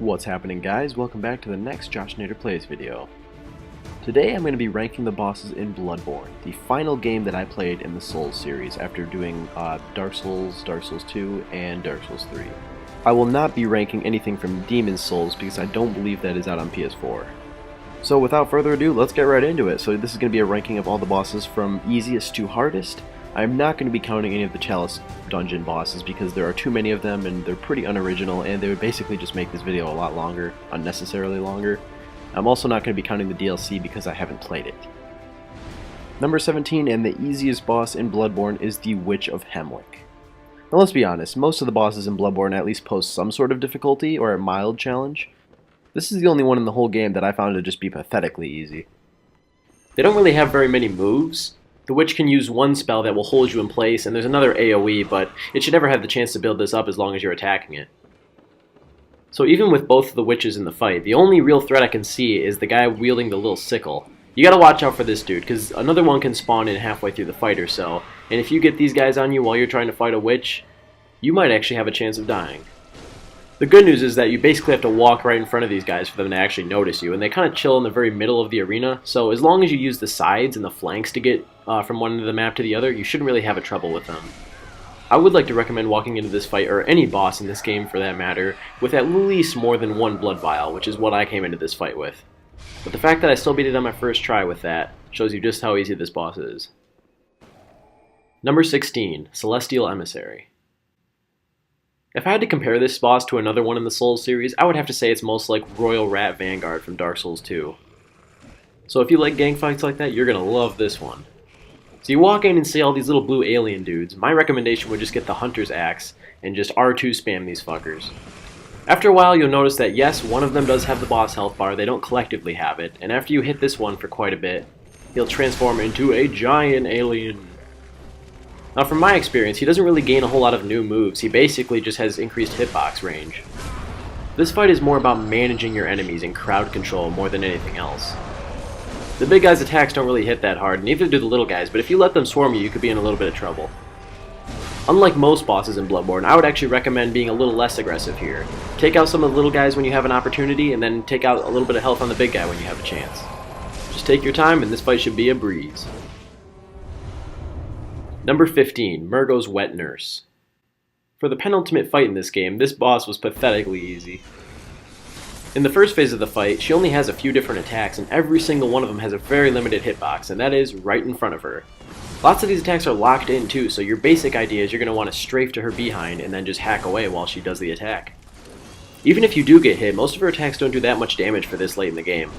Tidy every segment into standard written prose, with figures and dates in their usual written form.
What's happening, guys? Welcome back to the next Josh Nader Plays video. Today I'm going to be ranking the bosses in Bloodborne, the final game that I played in the Souls series after doing Dark Souls, Dark Souls 2, and Dark Souls 3. I will not be ranking anything from Demon's Souls because I don't believe that is out on PS4. So without further ado, let's get right into it. So this is going to be a ranking of all the bosses from easiest to hardest. I'm not going to be counting any of the Chalice dungeon bosses because there are too many of them and they're pretty unoriginal and they would basically just make this video a lot longer, unnecessarily longer. I'm also not going to be counting the DLC because I haven't played it. Number 17 and the easiest boss in Bloodborne is the Witch of Hemwick. Now let's be honest, most of the bosses in Bloodborne at least pose some sort of difficulty or a mild challenge. This is the only one in the whole game that I found to just be pathetically easy. They don't really have very many moves. The witch can use one spell that will hold you in place, and there's another AoE, but it should never have the chance to build this up as long as you're attacking it. So even with both of the witches in the fight, the only real threat I can see is the guy wielding the little sickle. You gotta watch out for this dude, because another one can spawn in halfway through the fight or so, and if you get these guys on you while you're trying to fight a witch, you might actually have a chance of dying. The good news is that you basically have to walk right in front of these guys for them to actually notice you, and they kind of chill in the very middle of the arena, so as long as you use the sides and the flanks to get from one end of the map to the other, you shouldn't really have a trouble with them. I would like to recommend walking into this fight, or any boss in this game for that matter, with at least more than one blood vial, which is what I came into this fight with. But the fact that I still beat it on my first try with that shows you just how easy this boss is. Number 16, Celestial Emissary. If I had to compare this boss to another one in the Souls series, I would have to say it's most like Royal Rat Vanguard from Dark Souls 2. So if you like gang fights like that, you're gonna love this one. So you walk in and see all these little blue alien dudes. My recommendation would just get the Hunter's Axe and just R2 spam these fuckers. After a while, you'll notice that yes, one of them does have the boss health bar, they don't collectively have it, and after you hit this one for quite a bit, he'll transform into a giant alien. Now from my experience, he doesn't really gain a whole lot of new moves, he basically just has increased hitbox range. This fight is more about managing your enemies and crowd control more than anything else. The big guys' attacks don't really hit that hard, neither do the little guys, but if you let them swarm you, you could be in a little bit of trouble. Unlike most bosses in Bloodborne, I would actually recommend being a little less aggressive here. Take out some of the little guys when you have an opportunity, and then take out a little bit of health on the big guy when you have a chance. Just take your time, and this fight should be a breeze. Number 15, Mergo's Wet Nurse. For the penultimate fight in this game, this boss was pathetically easy. In the first phase of the fight, she only has a few different attacks, and every single one of them has a very limited hitbox, and that is right in front of her. Lots of these attacks are locked in too, so your basic idea is you're going to want to strafe to her behind and then just hack away while she does the attack. Even if you do get hit, most of her attacks don't do that much damage for this late in the game.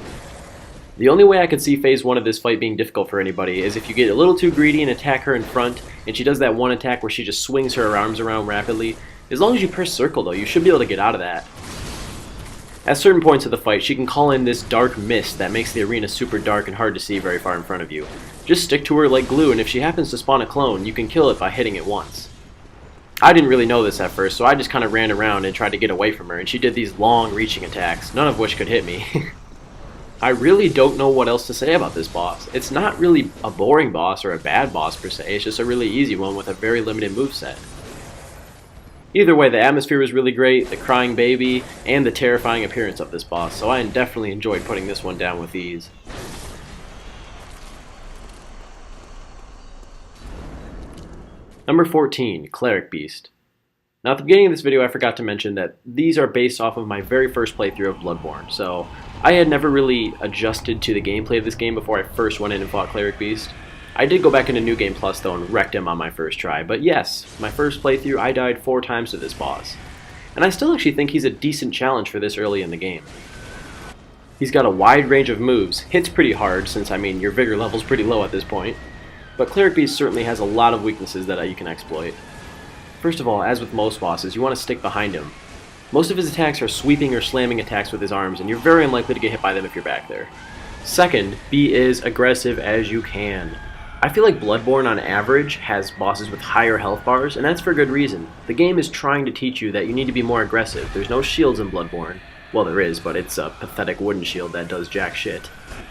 The only way I could see phase 1 of this fight being difficult for anybody is if you get a little too greedy and attack her in front, and she does that one attack where she just swings her arms around rapidly. As long as you press circle though, you should be able to get out of that. At certain points of the fight, she can call in this dark mist that makes the arena super dark and hard to see very far in front of you. Just stick to her like glue, and if she happens to spawn a clone, you can kill it by hitting it once. I didn't really know this at first, so I just kind of ran around and tried to get away from her, and she did these long reaching attacks, none of which could hit me. I really don't know what else to say about this boss. It's not really a boring boss or a bad boss per se, it's just a really easy one with a very limited moveset. Either way, the atmosphere was really great, the crying baby, and the terrifying appearance of this boss, so I definitely enjoyed putting this one down with ease. Number 14, Cleric Beast. Now at the beginning of this video I forgot to mention that these are based off of my very first playthrough of Bloodborne, so I had never really adjusted to the gameplay of this game before I first went in and fought Cleric Beast. I did go back into New Game Plus though and wrecked him on my first try, but yes, my first playthrough I died 4 times to this boss. And I still actually think he's a decent challenge for this early in the game. He's got a wide range of moves, hits pretty hard since I mean your vigor level's pretty low at this point, but Cleric Beast certainly has a lot of weaknesses that you can exploit. First of all, as with most bosses, you want to stick behind him. Most of his attacks are sweeping or slamming attacks with his arms, and you're very unlikely to get hit by them if you're back there. Second, be as aggressive as you can. I feel like Bloodborne on average has bosses with higher health bars, and that's for good reason. The game is trying to teach you that you need to be more aggressive. There's no shields in Bloodborne. Well, there is, but it's a pathetic wooden shield that does jack shit.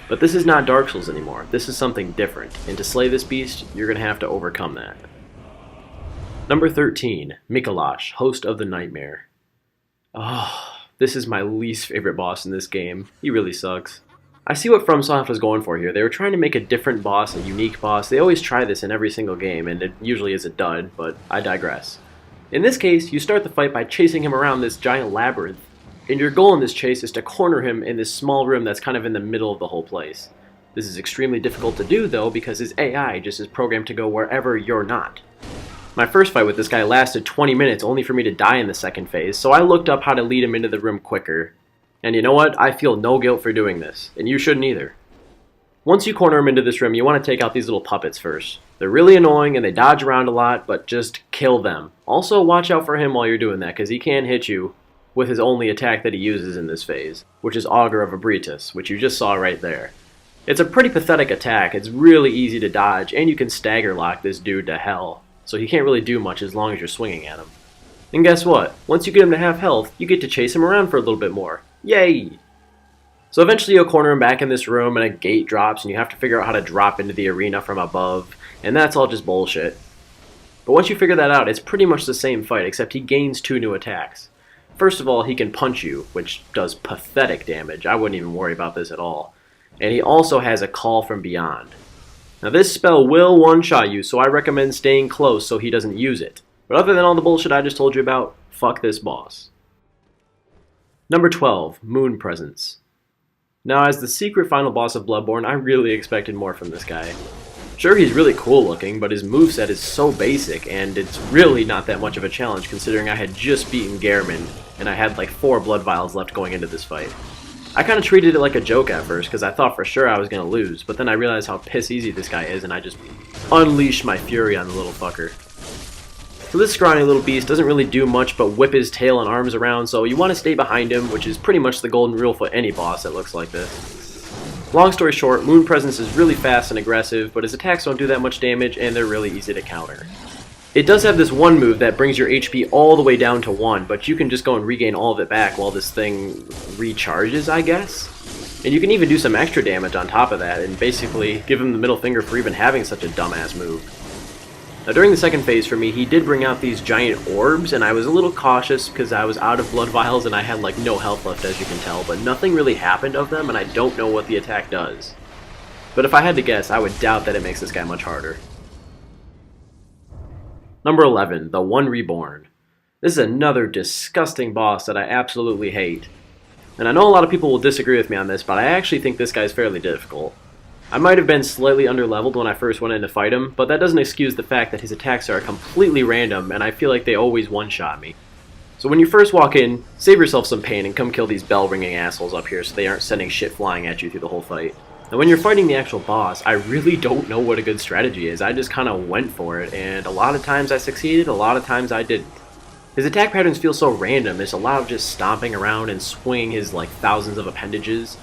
But this is not Dark Souls anymore. This is something different, and to slay this beast, you're going to have to overcome that. Number 13, Micolash, Host of the Nightmare. Oh, This is my least favorite boss in this game. He really sucks. I see what FromSoft was going for here. They were trying to make a different boss, a unique boss. They always try this in every single game, and it usually is a dud, but I digress. In this case, you start the fight by chasing him around this giant labyrinth, and your goal in this chase is to corner him in this small room that's kind of in the middle of the whole place. This is extremely difficult to do, though, because his AI just is programmed to go wherever you're not. My first fight with this guy lasted 20 minutes only for me to die in the second phase, so I looked up how to lead him into the room quicker. And you know what? I feel no guilt for doing this, and you shouldn't either. Once you corner him into this room, you want to take out these little puppets first. They're really annoying and they dodge around a lot, but just kill them. Also, watch out for him while you're doing that, because he can hit you with his only attack that he uses in this phase, which is Augur of Ebrietas, which you just saw right there. It's a pretty pathetic attack. It's really easy to dodge, and you can stagger lock this dude to hell, so he can't really do much as long as you're swinging at him. And guess what? Once you get him to half health, you get to chase him around for a little bit more. Yay! So eventually you'll corner him back in this room and a gate drops and you have to figure out how to drop into the arena from above, and that's all just bullshit. But once you figure that out, it's pretty much the same fight, except he gains 2 new attacks. First of all, he can punch you, which does pathetic damage. I wouldn't even worry about this at all. And he also has a Call from Beyond. Now this spell will one-shot you, so I recommend staying close so he doesn't use it. But other than all the bullshit I just told you about, fuck this boss. Number 12, Moon Presence. Now, as the secret final boss of Bloodborne, I really expected more from this guy. Sure, he's really cool looking, but his moveset is so basic, and it's really not that much of a challenge considering I had just beaten Gehrman, and I had like 4 blood vials left going into this fight. I kind of treated it like a joke at first, because I thought for sure I was going to lose, but then I realized how piss easy this guy is, and I just unleashed my fury on the little fucker. So this scrawny little beast doesn't really do much but whip his tail and arms around, so you want to stay behind him, which is pretty much the golden rule for any boss that looks like this. Long story short, Moon Presence is really fast and aggressive, but his attacks don't do that much damage and they're really easy to counter. It does have this one move that brings your HP all the way down to 1, but you can just go and regain all of it back while this thing recharges, I guess? And you can even do some extra damage on top of that and basically give him the middle finger for even having such a dumbass move. Now during the second phase for me, he did bring out these giant orbs, and I was a little cautious because I was out of blood vials and I had like no health left, as you can tell, but nothing really happened of them and I don't know what the attack does. But if I had to guess, I would doubt that it makes this guy much harder. Number 11, the One Reborn. This is another disgusting boss that I absolutely hate. And I know a lot of people will disagree with me on this, but I actually think this guy's fairly difficult. I might have been slightly underleveled when I first went in to fight him, but that doesn't excuse the fact that his attacks are completely random and I feel like they always one-shot me. So when you first walk in, save yourself some pain and come kill these bell-ringing assholes up here so they aren't sending shit flying at you through the whole fight. And when you're fighting the actual boss, I really don't know what a good strategy is. I just kind of went for it, and a lot of times I succeeded, a lot of times I didn't. His attack patterns feel so random. There's a lot of just stomping around and swinging his like thousands of appendages.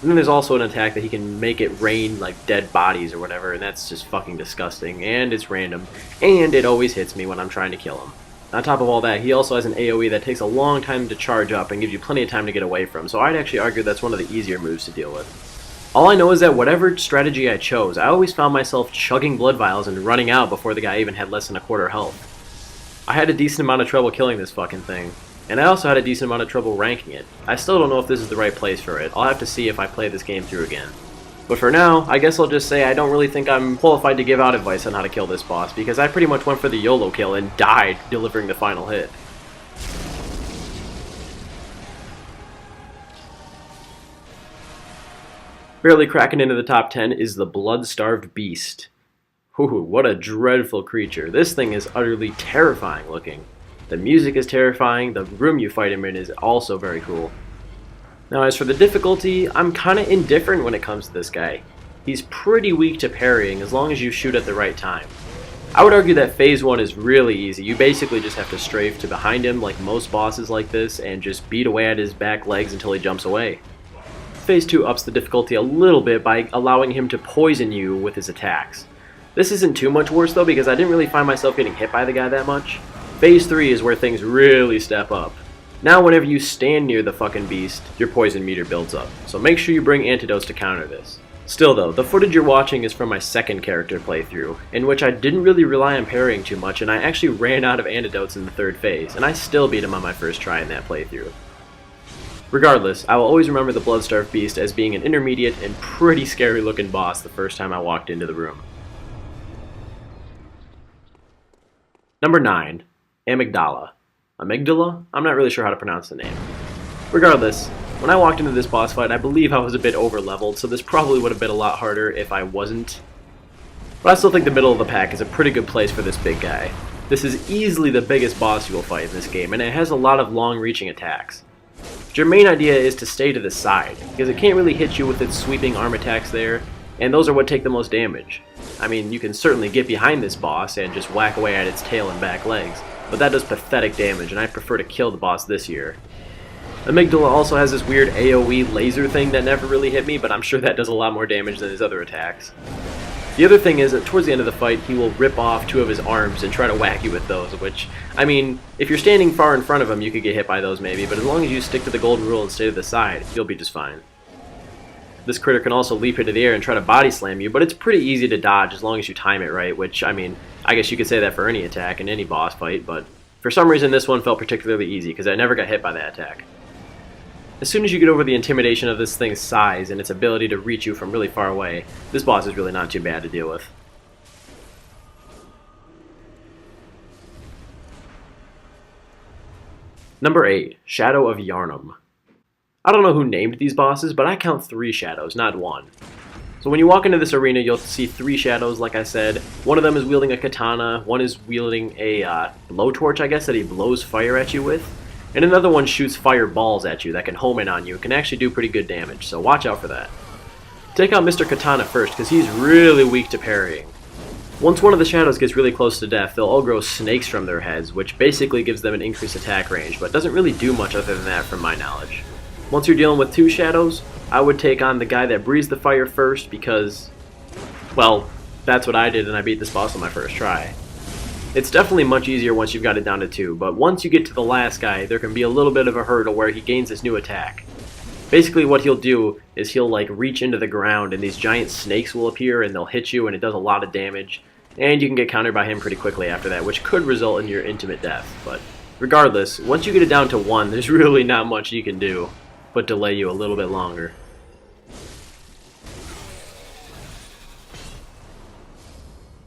And then there's also an attack that he can make it rain like dead bodies or whatever, and that's just fucking disgusting, and it's random, and it always hits me when I'm trying to kill him. On top of all that, he also has an AoE that takes a long time to charge up and gives you plenty of time to get away from, so I'd actually argue that's one of the easier moves to deal with. All I know is that whatever strategy I chose, I always found myself chugging blood vials and running out before the guy even had less than a quarter health. I had a decent amount of trouble killing this fucking thing. And I also had a decent amount of trouble ranking it. I still don't know if this is the right place for it. I'll have to see if I play this game through again. But for now, I guess I'll just say I don't really think I'm qualified to give out advice on how to kill this boss, because I pretty much went for the YOLO kill and died delivering the final hit. Barely cracking into the top 10 is the Blood-Starved Beast. Whew, what a dreadful creature. This thing is utterly terrifying looking. The music is terrifying, the room you fight him in is also very cool. Now as for the difficulty, I'm kinda indifferent when it comes to this guy. He's pretty weak to parrying as long as you shoot at the right time. I would argue that phase 1 is really easy. You basically just have to strafe to behind him like most bosses like this and just beat away at his back legs until he jumps away. Phase 2 ups the difficulty a little bit by allowing him to poison you with his attacks. This isn't too much worse though because I didn't really find myself getting hit by the guy that much. Phase 3 is where things really step up. Now whenever you stand near the fucking beast, your poison meter builds up, so make sure you bring antidotes to counter this. Still though, the footage you're watching is from my second character playthrough, in which I didn't really rely on parrying too much and I actually ran out of antidotes in the third phase, and I still beat him on my first try in that playthrough. Regardless, I will always remember the Darkbeast Beast as being an intermediate and pretty scary looking boss the first time I walked into the room. Number 9. Amygdala. Amygdala? I'm not really sure how to pronounce the name. Regardless, when I walked into this boss fight, I believe I was a bit over-leveled, so this probably would have been a lot harder if I wasn't. But I still think the middle of the pack is a pretty good place for this big guy. This is easily the biggest boss you will fight in this game, and it has a lot of long-reaching attacks. Your main idea is to stay to the side, because it can't really hit you with its sweeping arm attacks there, and those are what take the most damage. I mean, you can certainly get behind this boss and just whack away at its tail and back legs, but that does pathetic damage, and I prefer to kill the boss this year. Amygdala also has this weird AoE laser thing that never really hit me, but I'm sure that does a lot more damage than his other attacks. The other thing is that towards the end of the fight, he will rip off 2 of his arms and try to whack you with those, which, I mean, if you're standing far in front of him, you could get hit by those maybe, but as long as you stick to the golden rule and stay to the side, you'll be just fine. This critter can also leap into the air and try to body slam you, but it's pretty easy to dodge as long as you time it right, which, I mean, I guess you could say that for any attack in any boss fight, but for some reason this one felt particularly easy because I never got hit by that attack. As soon as you get over the intimidation of this thing's size and its ability to reach you from really far away, this boss is really not too bad to deal with. Number 8. Shadow of Yharnam. I don't know who named these bosses, but I count 3 shadows, not 1. So when you walk into this arena, you'll see 3 shadows, like I said. One of them is wielding a katana, one is wielding a blowtorch, I guess, that he blows fire at you with. And another one shoots fireballs at you that can home in on you and can actually do pretty good damage, so watch out for that. Take out Mr. Katana first, because he's really weak to parrying. Once one of the shadows gets really close to death, they'll all grow snakes from their heads, which basically gives them an increased attack range, but doesn't really do much other than that from my knowledge. Once you're dealing with 2 shadows, I would take on the guy that breathes the fire first because, well, that's what I did and I beat this boss on my first try. It's definitely much easier once you've got it down to 2, but once you get to the last guy, there can be a little bit of a hurdle where he gains this new attack. Basically what he'll do is he'll like reach into the ground and these giant snakes will appear and they'll hit you and it does a lot of damage, and you can get countered by him pretty quickly after that, which could result in your intimate death. But regardless, once you get it down to 1, there's really not much you can do but delay you a little bit longer.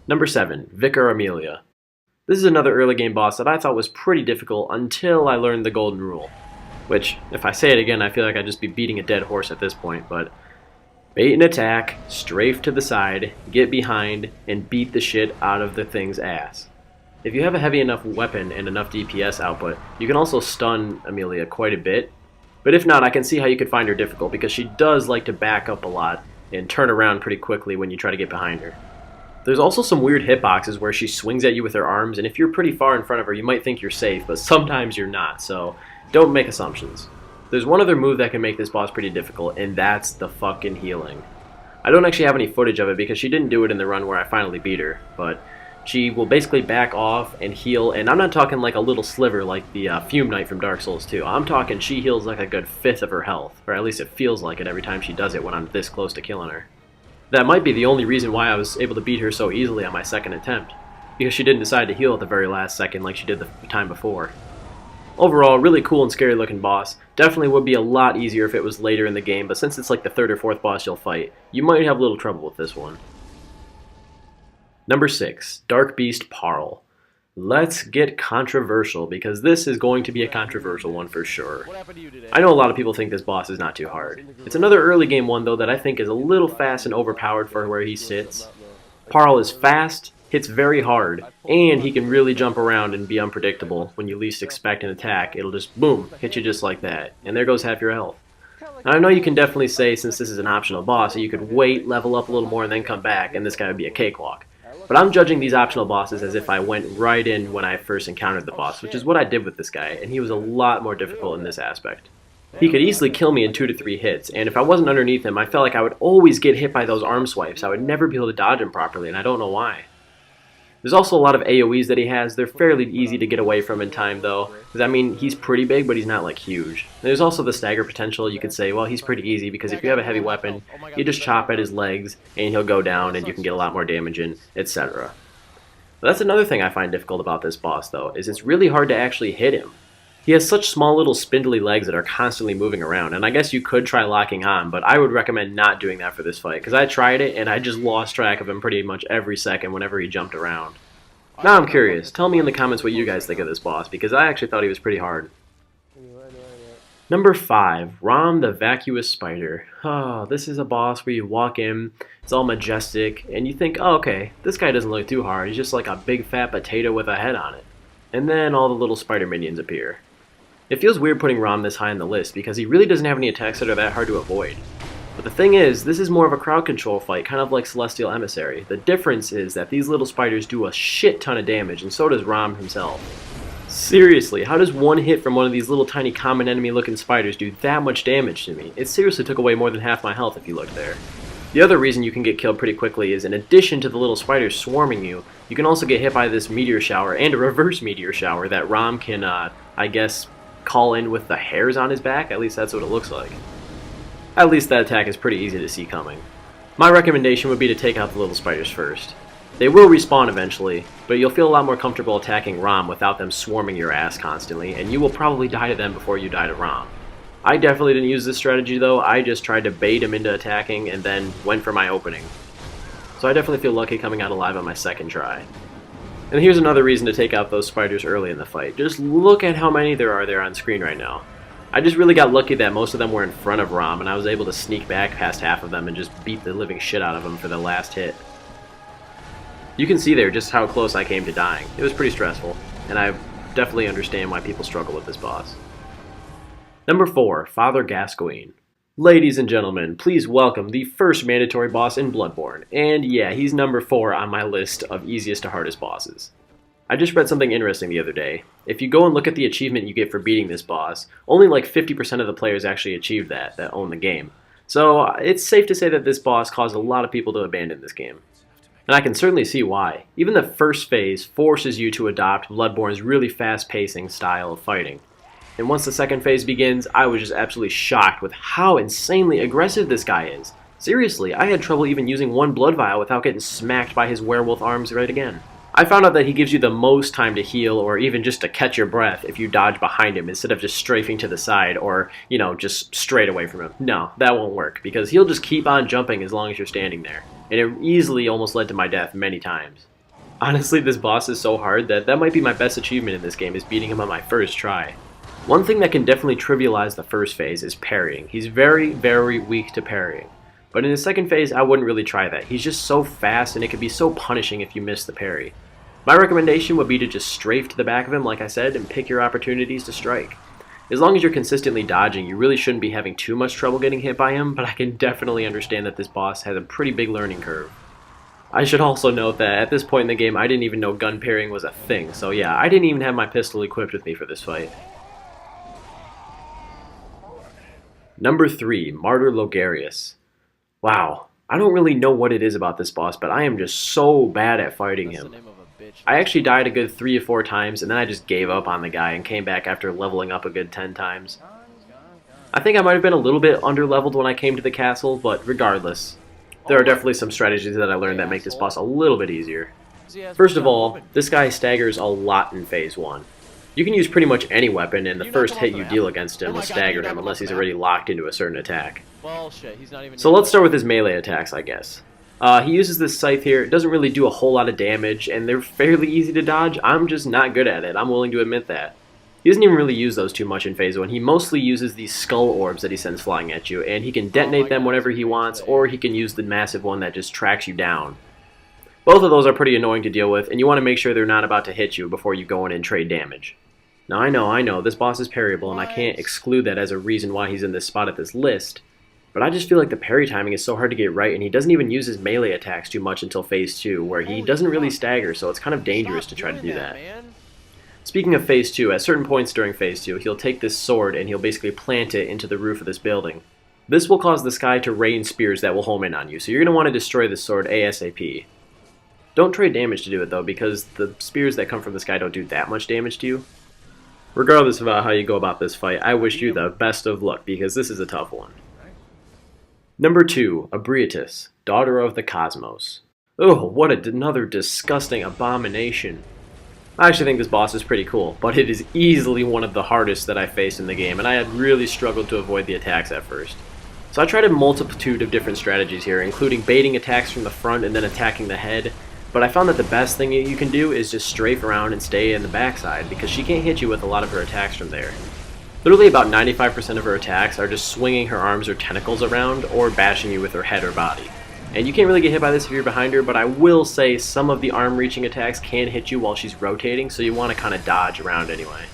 Number 7. Vicar Amelia. This is another early game boss that I thought was pretty difficult until I learned the golden rule. Which, if I say it again, I feel like I'd just be beating a dead horse at this point, but bait and attack, strafe to the side, get behind, and beat the shit out of the thing's ass. If you have a heavy enough weapon and enough DPS output, you can also stun Amelia quite a bit, but if not, I can see how you could find her difficult because she does like to back up a lot and turn around pretty quickly when you try to get behind her. There's also some weird hitboxes where she swings at you with her arms, and if you're pretty far in front of her, you might think you're safe, but sometimes you're not, so don't make assumptions. There's one other move that can make this boss pretty difficult, and that's the fucking healing. I don't actually have any footage of it because she didn't do it in the run where I finally beat her, but she will basically back off and heal, and I'm not talking like a little sliver like the Fume Knight from Dark Souls 2. I'm talking she heals like a good 1/5 of her health, or at least it feels like it every time she does it when I'm this close to killing her. That might be the only reason why I was able to beat her so easily on my second attempt, because she didn't decide to heal at the very last second like she did the time before. Overall, really cool and scary looking boss. Definitely would be a lot easier if it was later in the game, but since it's like the 3rd or 4th boss you'll fight, you might have a little trouble with this one. Number 6. Darkbeast Paarl. Let's get controversial, because this is going to be a controversial one for sure. I know a lot of people think this boss is not too hard. It's another early game one, though, that I think is a little fast and overpowered for where he sits. Paarl is fast, hits very hard, and he can really jump around and be unpredictable. When you least expect an attack, it'll just, boom, hit you just like that. And there goes half your health. Now, I know you can definitely say, since this is an optional boss, that you could wait, level up a little more, and then come back, and this guy would be a cakewalk. But I'm judging these optional bosses as if I went right in when I first encountered the boss, which is what I did with this guy, and he was a lot more difficult in this aspect. He could easily kill me in 2 to 3 hits, and if I wasn't underneath him, I felt like I would always get hit by those arm swipes. I would never be able to dodge him properly, and I don't know why. There's also a lot of AoEs that he has. They're fairly easy to get away from in time, though, because, I mean, he's pretty big, but he's not, like, huge. And there's also the stagger potential. You could say, well, he's pretty easy, because if you have a heavy weapon, you just chop at his legs, and he'll go down, and you can get a lot more damage in, etc. But that's another thing I find difficult about this boss, though, is it's really hard to actually hit him. He has such small little spindly legs that are constantly moving around, and I guess you could try locking on, but I would recommend not doing that for this fight, because I tried it and I just lost track of him pretty much every second whenever he jumped around. Now I'm curious, tell me in the comments what you guys think of this boss, because I actually thought he was pretty hard. Number 5, Rom the Vacuous Spider. Oh, this is a boss where you walk in, it's all majestic, and you think, oh, okay, this guy doesn't look too hard, he's just like a big fat potato with a head on it. And then all the little spider minions appear. It feels weird putting Rom this high on the list, because he really doesn't have any attacks that are that hard to avoid. But the thing is, this is more of a crowd control fight, kind of like Celestial Emissary. The difference is that these little spiders do a shit ton of damage, and so does Rom himself. Seriously, how does one hit from one of these little tiny common enemy looking spiders do that much damage to me? It seriously took away more than half my health if you look there. The other reason you can get killed pretty quickly is in addition to the little spiders swarming you, you can also get hit by this meteor shower and a reverse meteor shower that Rom can, I guess, call in with the hairs on his back. At least that's what it looks like. At least that attack is pretty easy to see coming. My recommendation would be to take out the little spiders first. They will respawn eventually, but you'll feel a lot more comfortable attacking Rom without them swarming your ass constantly, and you will probably die to them before you die to Rom. I definitely didn't use this strategy though, I just tried to bait him into attacking and then went for my opening. So I definitely feel lucky coming out alive on my second try. And here's another reason to take out those spiders early in the fight. Just look at how many there are there on screen right now. I just really got lucky that most of them were in front of Rom, and I was able to sneak back past half of them and just beat the living shit out of them for the last hit. You can see there just how close I came to dying. It was pretty stressful, and I definitely understand why people struggle with this boss. Number 4, Father Gascoigne. Ladies and gentlemen, please welcome the first mandatory boss in Bloodborne, and yeah, he's number 4 on my list of easiest to hardest bosses. I just read something interesting the other day. If you go and look at the achievement you get for beating this boss, only like 50% of the players actually achieved that own the game. So it's safe to say that this boss caused a lot of people to abandon this game. And I can certainly see why. Even the first phase forces you to adopt Bloodborne's really fast-pacing style of fighting. And once the second phase begins, I was just absolutely shocked with how insanely aggressive this guy is. Seriously, I had trouble even using one blood vial without getting smacked by his werewolf arms right again. I found out that he gives you the most time to heal or even just to catch your breath if you dodge behind him instead of just strafing to the side or, you know, just straight away from him. No, that won't work because he'll just keep on jumping as long as you're standing there. And it easily almost led to my death many times. Honestly, this boss is so hard that might be my best achievement in this game is beating him on my first try. One thing that can definitely trivialize the first phase is parrying. He's very, very weak to parrying. But in the second phase, I wouldn't really try that. He's just so fast and it can be so punishing if you miss the parry. My recommendation would be to just strafe to the back of him, like I said, and pick your opportunities to strike. As long as you're consistently dodging, you really shouldn't be having too much trouble getting hit by him, but I can definitely understand that this boss has a pretty big learning curve. I should also note that at this point in the game, I didn't even know gun parrying was a thing, so yeah, I didn't even have my pistol equipped with me for this fight. Number 3, Martyr Logarius. Wow, I don't really know what it is about this boss, but I am just so bad at fighting him. I actually died a good 3 or 4 times, and then I just gave up on the guy and came back after leveling up a good 10 times. I think I might have been a little bit under-leveled when I came to the castle, but regardless, there are definitely some strategies that I learned that make this boss a little bit easier. First of all, this guy staggers a lot in Phase 1. You can use pretty much any weapon, and the first hit you deal against him will stagger him unless he's already locked into a certain attack. So let's start with his melee attacks, I guess. He uses this scythe here. It doesn't really do a whole lot of damage, and they're fairly easy to dodge. I'm just not good at it. I'm willing to admit that. He doesn't even really use those too much in Phase 1. He mostly uses these skull orbs that he sends flying at you, and he can detonate them whenever he wants, or he can use the massive one that just tracks you down. Both of those are pretty annoying to deal with, and you want to make sure they're not about to hit you before you go in and trade damage. Now I know, this boss is parryable, and I can't exclude that as a reason why he's in this spot at this list, but I just feel like the parry timing is so hard to get right, and he doesn't even use his melee attacks too much until Phase 2, where he doesn't really stagger, so it's kind of dangerous to try to do that. Speaking of Phase 2, at certain points during Phase 2, he'll take this sword and he'll basically plant it into the roof of this building. This will cause this guy to rain spears that will home in on you, so you're going to want to destroy this sword ASAP. Don't trade damage to do it though, because the spears that come from this guy don't do that much damage to you. Regardless of how you go about this fight, I wish you the best of luck, because this is a tough one. Number 2, Ebrietas, Daughter of the Cosmos. Oh, what another disgusting abomination. I actually think this boss is pretty cool, but it is easily one of the hardest that I faced in the game, and I had really struggled to avoid the attacks at first. So I tried a multitude of different strategies here, including baiting attacks from the front and then attacking the head, but I found that the best thing you can do is just strafe around and stay in the backside, because she can't hit you with a lot of her attacks from there. Literally about 95% of her attacks are just swinging her arms or tentacles around, or bashing you with her head or body. And you can't really get hit by this if you're behind her, but I will say some of the arm-reaching attacks can hit you while she's rotating, so you want to kind of dodge around anyway.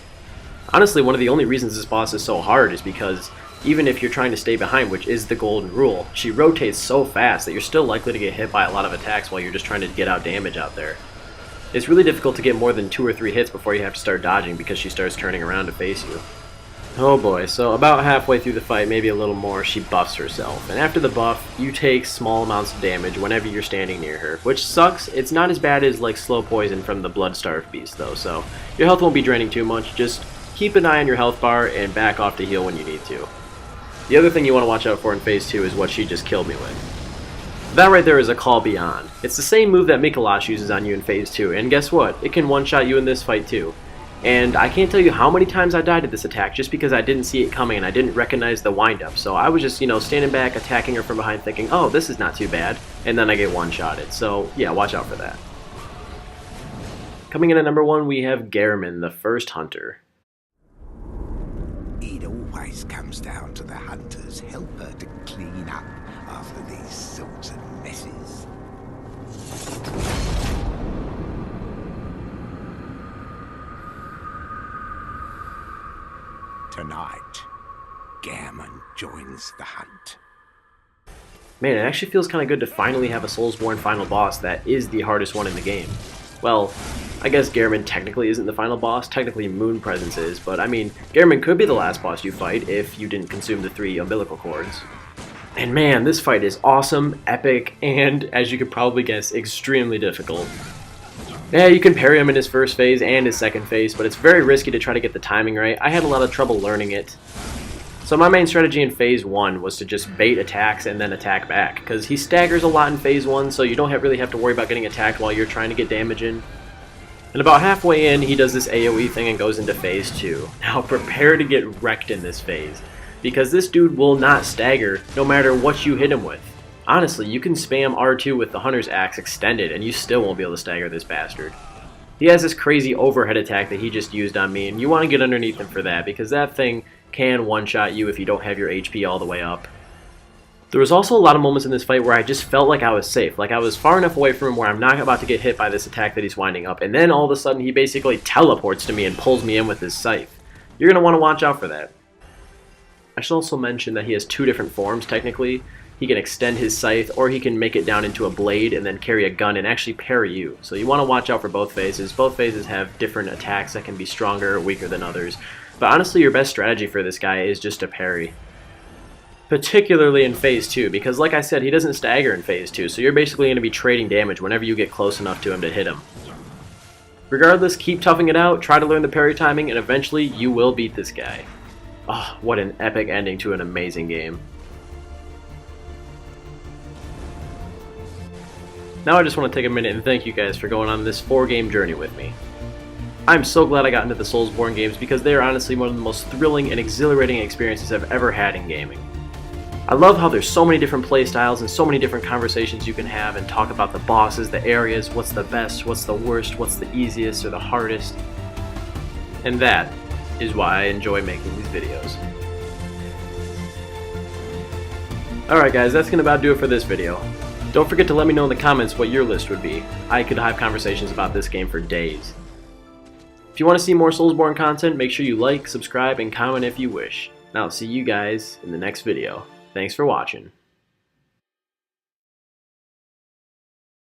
Honestly, one of the only reasons this boss is so hard is because even if you're trying to stay behind, which is the golden rule, she rotates so fast that you're still likely to get hit by a lot of attacks while you're just trying to get out damage out there. It's really difficult to get more than 2 or 3 hits before you have to start dodging because she starts turning around to face you. Oh boy, so about halfway through the fight, maybe a little more, she buffs herself. And after the buff, you take small amounts of damage whenever you're standing near her, which sucks. It's not as bad as like slow poison from the Darkbeast Beast though, so your health won't be draining too much. Just keep an eye on your health bar and back off to heal when you need to. The other thing you want to watch out for in Phase 2 is what she just killed me with. That right there is a Call Beyond. It's the same move that Micolash uses on you in Phase 2, and guess what? It can one-shot you in this fight too. And I can't tell you how many times I died at this attack just because I didn't see it coming and I didn't recognize the wind-up. So I was just, standing back, attacking her from behind thinking, oh, this is not too bad. And then I get one-shotted. So yeah, watch out for that. Coming in at number 1, we have Gehrman, the first hunter. It always comes down to the hunter's helper to clean up after these sorts of messes. Tonight, Gehrman joins the hunt. Man, it actually feels kind of good to finally have a Soulsborne final boss that is the hardest one in the game. Well, I guess Gehrman technically isn't the final boss, technically Moon Presence is, but I mean, Gehrman could be the last boss you fight if you didn't consume the 3 umbilical cords. And man, this fight is awesome, epic, and, as you could probably guess, extremely difficult. Yeah, you can parry him in his first phase and his second phase, but it's very risky to try to get the timing right. I had a lot of trouble learning it. So my main strategy in Phase 1 was to just bait attacks and then attack back, because he staggers a lot in Phase 1, so you don't really have to worry about getting attacked while you're trying to get damage in. And about halfway in, he does this AoE thing and goes into Phase 2. Now prepare to get wrecked in this phase, because this dude will not stagger no matter what you hit him with. Honestly, you can spam R2 with the Hunter's Axe extended and you still won't be able to stagger this bastard. He has this crazy overhead attack that he just used on me, and you want to get underneath him for that, because that thing can one-shot you if you don't have your HP all the way up. There was also a lot of moments in this fight where I just felt like I was safe, like I was far enough away from him where I'm not about to get hit by this attack that he's winding up, and then all of a sudden he basically teleports to me and pulls me in with his scythe. You're going to want to watch out for that. I should also mention that he has 2 different forms technically. He can extend his scythe, or he can make it down into a blade and then carry a gun and actually parry you. So you want to watch out for both phases. Both phases have different attacks that can be stronger or weaker than others. But honestly, your best strategy for this guy is just to parry. Particularly in Phase 2, because like I said, he doesn't stagger in Phase 2, so you're basically going to be trading damage whenever you get close enough to him to hit him. Regardless, keep toughing it out, try to learn the parry timing, and eventually you will beat this guy. Oh, what an epic ending to an amazing game. Now I just want to take a minute and thank you guys for going on this 4-game journey with me. I'm so glad I got into the Soulsborne games because they are honestly one of the most thrilling and exhilarating experiences I've ever had in gaming. I love how there's so many different playstyles and so many different conversations you can have and talk about the bosses, the areas, what's the best, what's the worst, what's the easiest or the hardest. And that is why I enjoy making these videos. Alright guys, that's going to about do it for this video. Don't forget to let me know in the comments what your list would be. I could have conversations about this game for days. If you want to see more Soulsborne content, make sure you like, subscribe, and comment if you wish. And I'll see you guys in the next video. Thanks for watching.